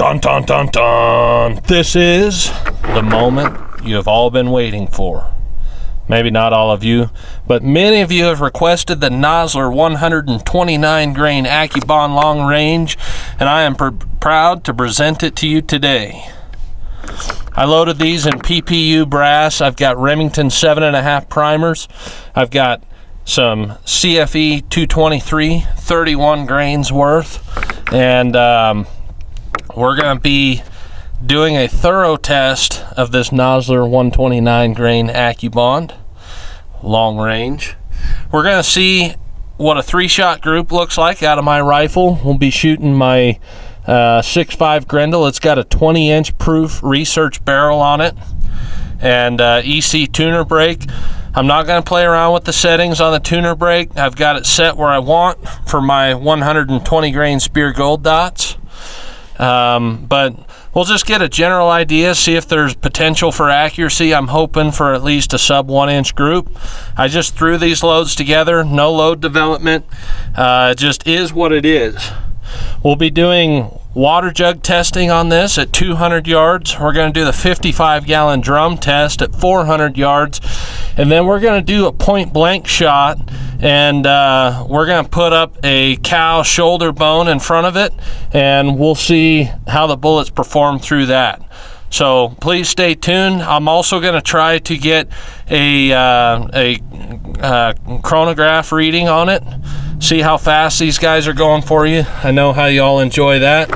Dun dun dun dun. This is the moment you have all been waiting for. Maybe not all of you, but many of you have requested the Nosler 129 grain Accubond long range, and I am proud to present it to you today. I loaded these in PPU brass. I've got Remington 7.5 primers. I've got some CFE 223, 31 grains worth, and we're going to be doing a thorough test of this Nosler 129 grain Accubond long range. We're going to see what a 3-shot group looks like out of my rifle. We'll be shooting my 6.5 Grendel. It's got a 20-inch proof research barrel on it and EC tuner brake. I'm not going to play around with the settings on the tuner brake. I've got it set where I want for my 120 grain Spear Gold dots. But we'll just get a general idea, see if there's potential for accuracy. I'm hoping for at least a sub 1-inch group. I just threw these loads together, no load development. It just is what it is. We'll be doing water jug testing on this at 200 yards. We're going to do the 55-gallon drum test at 400 yards. And then we're going to do a point blank shot, and we're going to put up a cow shoulder bone in front of it, and we'll see how the bullets perform through that. So please stay tuned. I'm also going to try to get a chronograph reading on it. See how fast these guys are going for you. I know how you all enjoy that.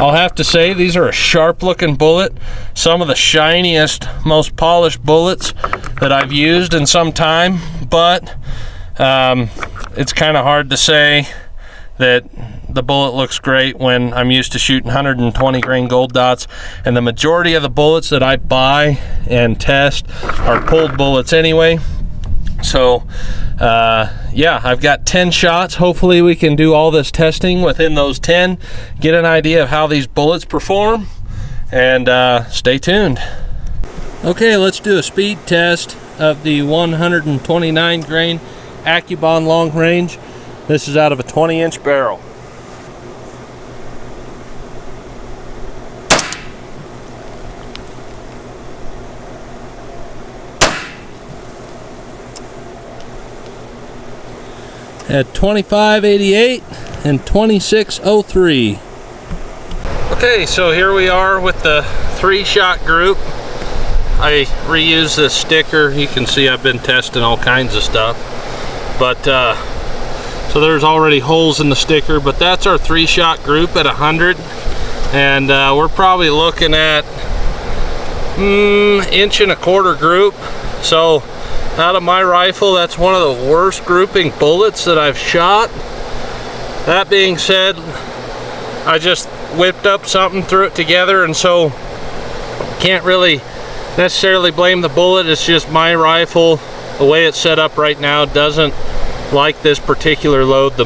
I'll have to say these are a sharp looking bullet. Some of the shiniest, most polished bullets that I've used in some time, but it's kind of hard to say that the bullet looks great when I'm used to shooting 120 grain gold dots, and the majority of the bullets that I buy and test are pulled bullets anyway. So yeah, I've got 10 shots. Hopefully we can do all this testing within those 10, get an idea of how these bullets perform, and stay tuned. Okay, let's do a speed test of the 129 grain Accubond long range. This is out of a 20-inch barrel. At 2588 and 2603. Okay, so here we are with the 3-shot group. I reuse this sticker. You can see I've been testing all kinds of stuff, but so there's already holes in the sticker, but that's our 3-shot group at 100, and we're probably looking at 1.25 inch group. So out of my rifle, that's one of the worst grouping bullets that I've shot. That being said, I just whipped up something, threw it together, and so can't really necessarily blame the bullet. It's just my rifle, the way it's set up right now, doesn't like this particular load the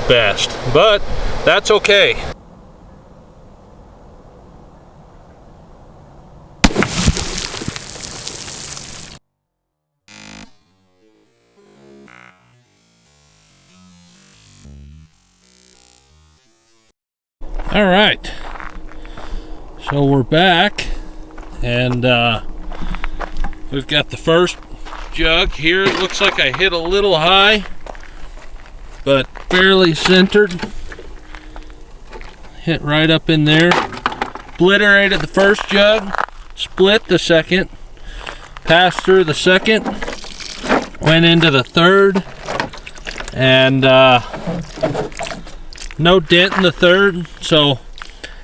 best, but that's okay. All right, so we're back, and we've got the first jug here. It looks like I hit a little high, but fairly centered. Hit right up in there. Obliterated the first jug, split the second, passed through the second, went into the third, and no dent in the third, so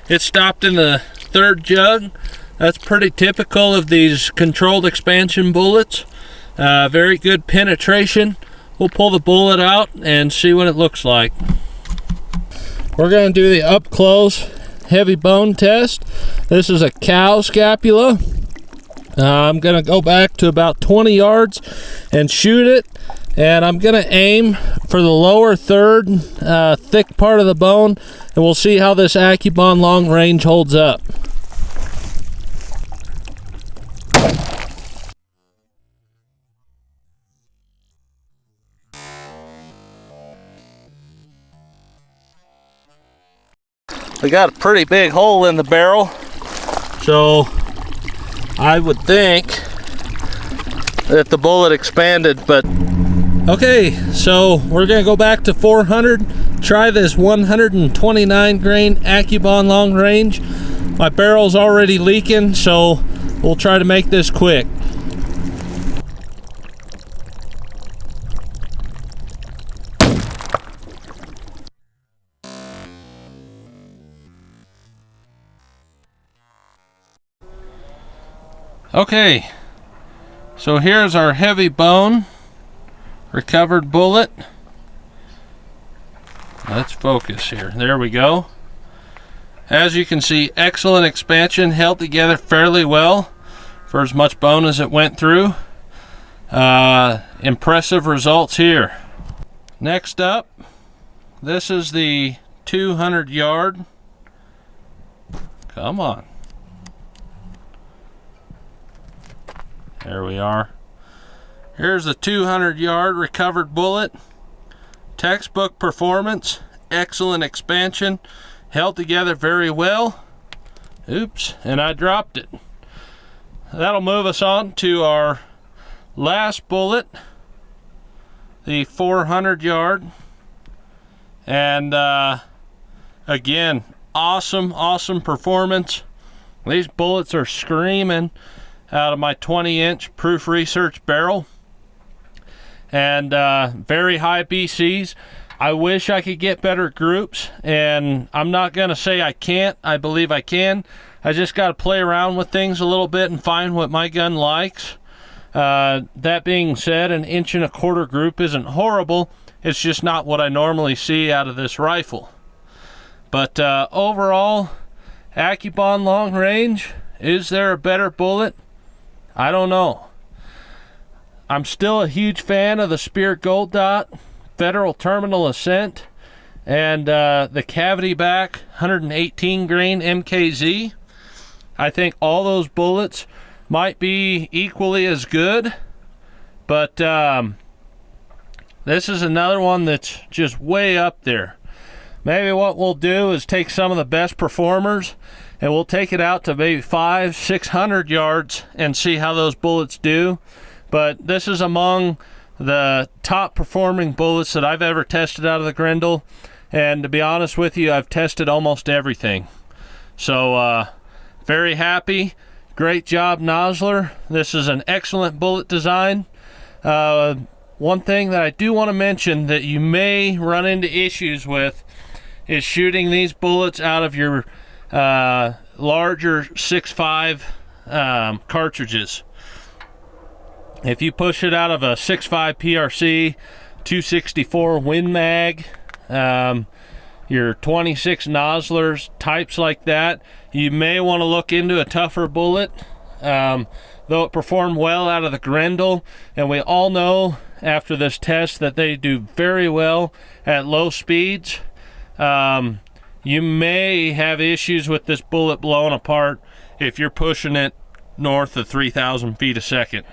it stopped in the third jug. That's pretty typical of these controlled expansion bullets. Very good penetration. We'll pull the bullet out and see what it looks like. We're going to do the up close heavy bone test. This is a cow scapula. I'm going to go back to about 20 yards and shoot it, and I'm going to aim for the lower third thick part of the bone, and we'll see how this Accubond long range holds up. We got a pretty big hole in the barrel, so I would think that the bullet expanded, but okay, so we're gonna go back to 400, try this 129 grain Accubond long range. My barrel's already leaking, so we'll try to make this quick. Okay, so here's our heavy bone recovered bullet. Let's focus here. There we go. As you can see, excellent expansion, held together fairly well for as much bone as it went through. Impressive results here. Next up, this is the 200 yard. Come on. There we are. Here's the 200 yard recovered bullet. Textbook performance, excellent expansion, held together very well. Oops, and I dropped it. That'll move us on to our last bullet, the 400 yard. And again, awesome performance. These bullets are screaming out of my 20-inch Proof Research barrel, and very high BCs. I wish I could get better groups, and I'm not gonna say I can't. I believe I can. I just got to play around with things a little bit and find what my gun likes. That being said, an 1.25 inch group isn't horrible. It's just not what I normally see out of this rifle. But overall, Accubond long range, is there a better bullet? I don't know. I'm still a huge fan of the Spear Gold Dot, Federal Terminal Ascent, and the Cavity Back 118 grain MKZ. I think all those bullets might be equally as good, but this is another one that's just way up there. Maybe what we'll do is take some of the best performers and we'll take it out to maybe 500-600 yards and see how those bullets do. But this is among the top performing bullets that I've ever tested out of the Grendel, and to be honest with you, I've tested almost everything. So very happy. Great job, Nosler. This is an excellent bullet design. One thing that I do want to mention that you may run into issues with is shooting these bullets out of your larger 6.5 cartridges. If you push it out of a 6.5 PRC, 264 Win Mag, your 26 Noslers, types like that, you may want to look into a tougher bullet. Though it performed well out of the Grendel, and we all know after this test that they do very well at low speeds, you may have issues with this bullet blowing apart if you're pushing it north of 3,000 feet a second.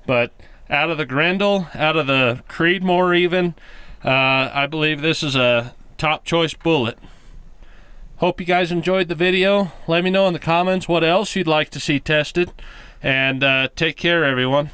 But out of the Grendel, out of the Creedmoor even, I believe this is a top choice bullet. Hope you guys enjoyed the video. Let me know in the comments what else you'd like to see tested, and take care, everyone.